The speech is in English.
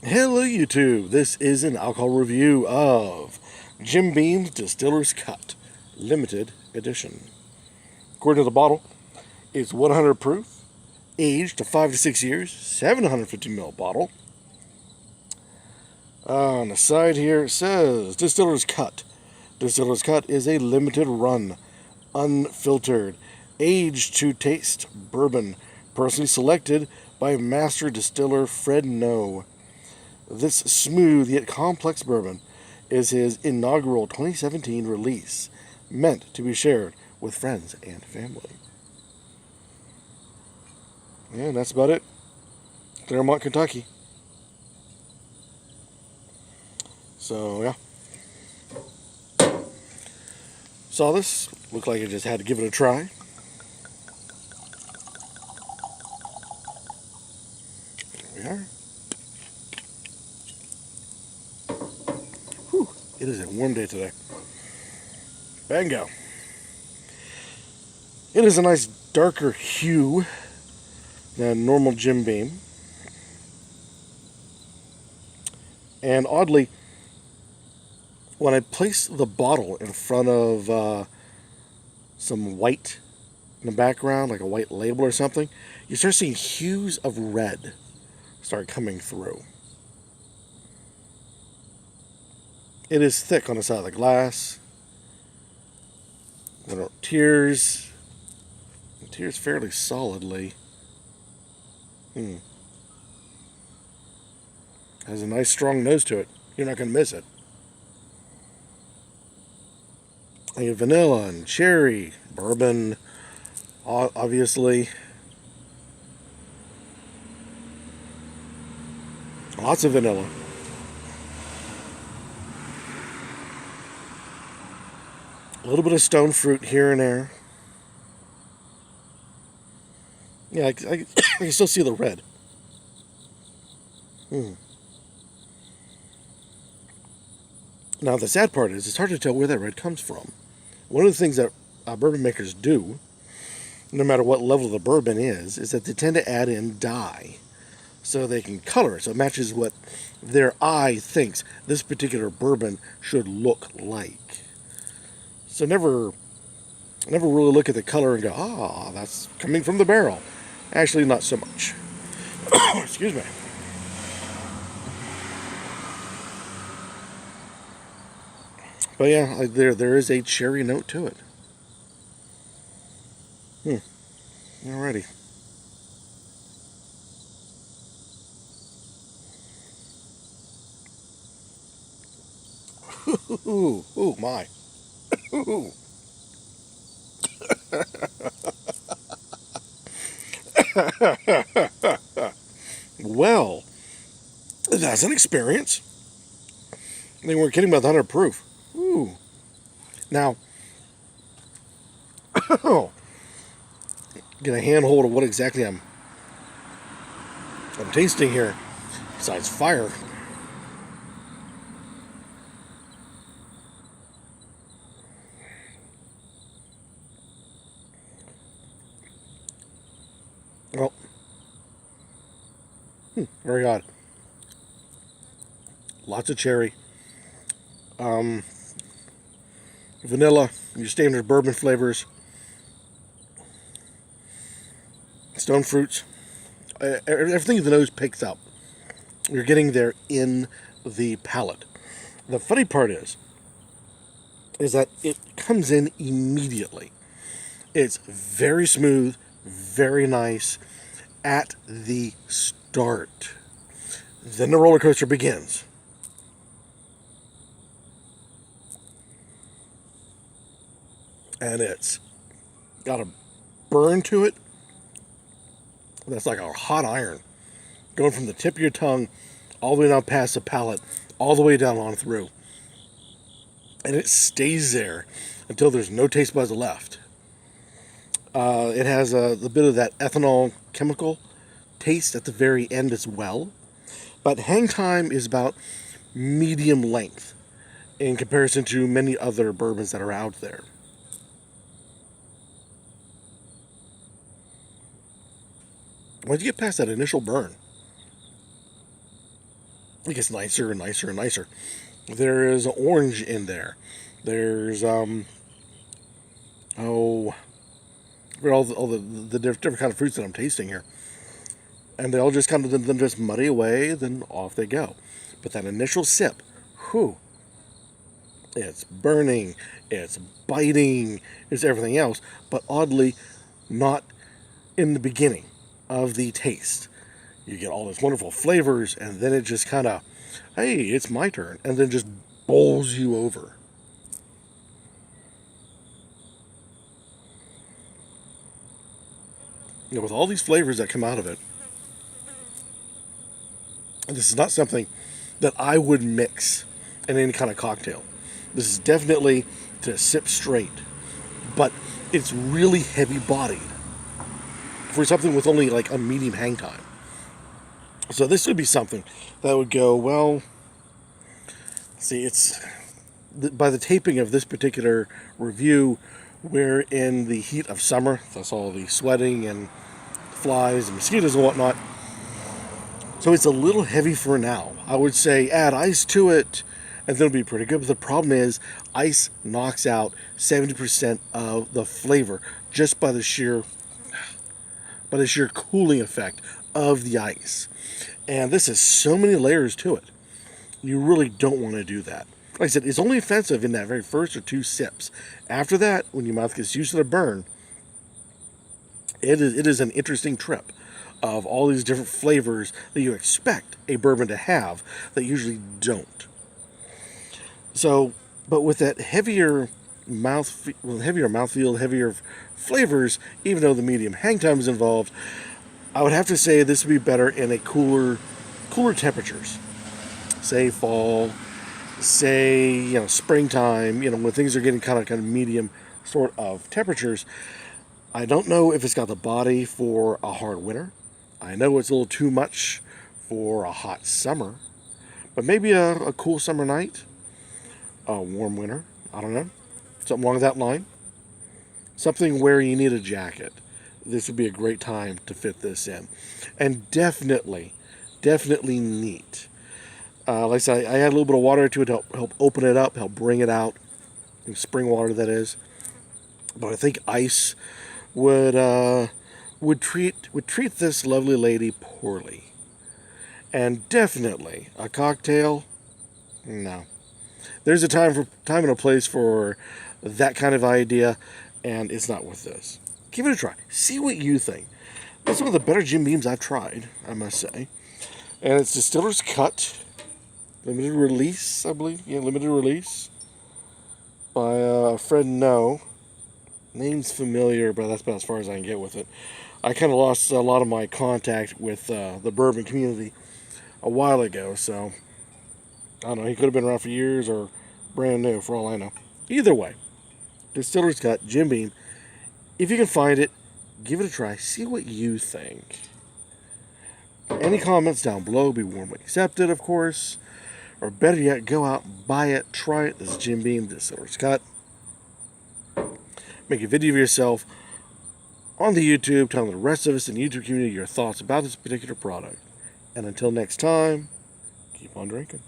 Hello YouTube, this is an alcohol review of Jim Beam's Distiller's Cut Limited Edition. According to the bottle, it's 100 proof, aged to 5 to 6 years, 750 ml bottle. On the side here it says Distiller's Cut. Distiller's Cut is a limited run, unfiltered, aged to taste bourbon, personally selected by master distiller Fred No. This smooth yet complex bourbon is his inaugural 2017 release, meant to be shared with friends and family. And that's about it. Claremont, Kentucky. So, yeah. Saw this. Looked like I just had to give it a try. There we are. It is a warm day today. Bango. It is a nice darker hue than normal Jim Beam. And oddly, when I place the bottle in front of some white in the background, like a white label or something, you start seeing hues of red start coming through. It is thick on the side of the glass. It tears fairly solidly. Has a nice strong nose to it. You're not going to miss it. I get vanilla and cherry, bourbon, obviously. Lots of vanilla. A little bit of stone fruit here and there. Yeah, I can still see the red. Now, the sad part is it's hard to tell where that red comes from. One of the things that bourbon makers do, no matter what level the bourbon is that they tend to add in dye so they can color it, so it matches what their eye thinks this particular bourbon should look like. So never really look at the color and go, that's coming from the barrel. Actually, not so much. Excuse me. But yeah, there is a cherry note to it. Alrighty. Ooh, my. Ooh. Well, that's an experience. They weren't kidding about the 100 proof. Ooh. Now, get a handhold of what exactly I'm tasting here, besides fire. Well, very odd. Lots of cherry. Vanilla, your standard bourbon flavors. Stone fruits. Everything the nose picks up. You're getting there in the palate. The funny part is that it comes in immediately. It's very smooth, very nice at the start. Then the roller coaster begins. And it's got a burn to it that's like a hot iron, going from the tip of your tongue all the way down past the palate, all the way down on through. And it stays there until there's no taste buds left. It has a bit of that ethanol chemical taste at the very end as well. But hang time is about medium length in comparison to many other bourbons that are out there. Once you get past that initial burn, It gets nicer and nicer and nicer. There is orange in there. There's oh, all the different kind of fruits that I'm tasting here, and they all just kind of then just muddy away. Then off they go. But that initial sip, whew, it's burning, it's biting, it's everything else. But oddly, not in the beginning of the taste. You get all those wonderful flavors, and then it just kind of, hey, it's my turn, and then just bowls you over. With all these flavors that come out of it, this is not something that I would mix in any kind of cocktail. This is definitely to sip straight, but it's really heavy bodied for something with only like a medium hang time. So this would be something that would go, well, see, it's by the taping of this particular review, we're in the heat of summer. That's all the sweating and flies and mosquitoes and whatnot. So it's a little heavy for now. I would say add ice to it, and then it'll be pretty good. But the problem is, ice knocks out 70% of the flavor just by the sheer cooling effect of the ice. And this has so many layers to it. You really don't want to do that. Like I said, it's only offensive in that very first or two sips. After that, when your mouth gets used to the burn, it is an interesting trip of all these different flavors that you expect a bourbon to have that usually don't. So, but with that heavier mouthfeel, heavier flavors, even though the medium hang time is involved, I would have to say this would be better in a cooler temperatures. Say fall, say springtime. When things are getting kind of medium sort of temperatures. I don't know if it's got the body for a hard winter. I know it's a little too much for a hot summer, but maybe a cool summer night, a warm winter. I don't know, something along that line. Something where you need a jacket. This would be a great time to fit this in. And definitely neat. Like I said, I add a little bit of water to it to help open it up, help bring it out. Spring water, that is. But I think ice would treat this lovely lady poorly. And definitely a cocktail, no. There's a time and a place for that kind of idea, and it's not with this. Give it a try. See what you think. It's one of the better Jim Beams I've tried, I must say. And it's Distiller's Cut. Limited release, I believe. Yeah, limited release. By Fred No. Name's familiar, but that's about as far as I can get with it. I kind of lost a lot of my contact with the bourbon community a while ago, so I don't know. He could have been around for years or brand new, for all I know. Either way, Distiller's Cut, Jim Beam. If you can find it, give it a try. See what you think. Any comments down below be warmly accepted, of course. Or better yet, go out, buy it, try it. This is Jim Beam, Distiller's Cut. Make a video of yourself on the YouTube, telling the rest of us in the YouTube community your thoughts about this particular product. And until next time, keep on drinking.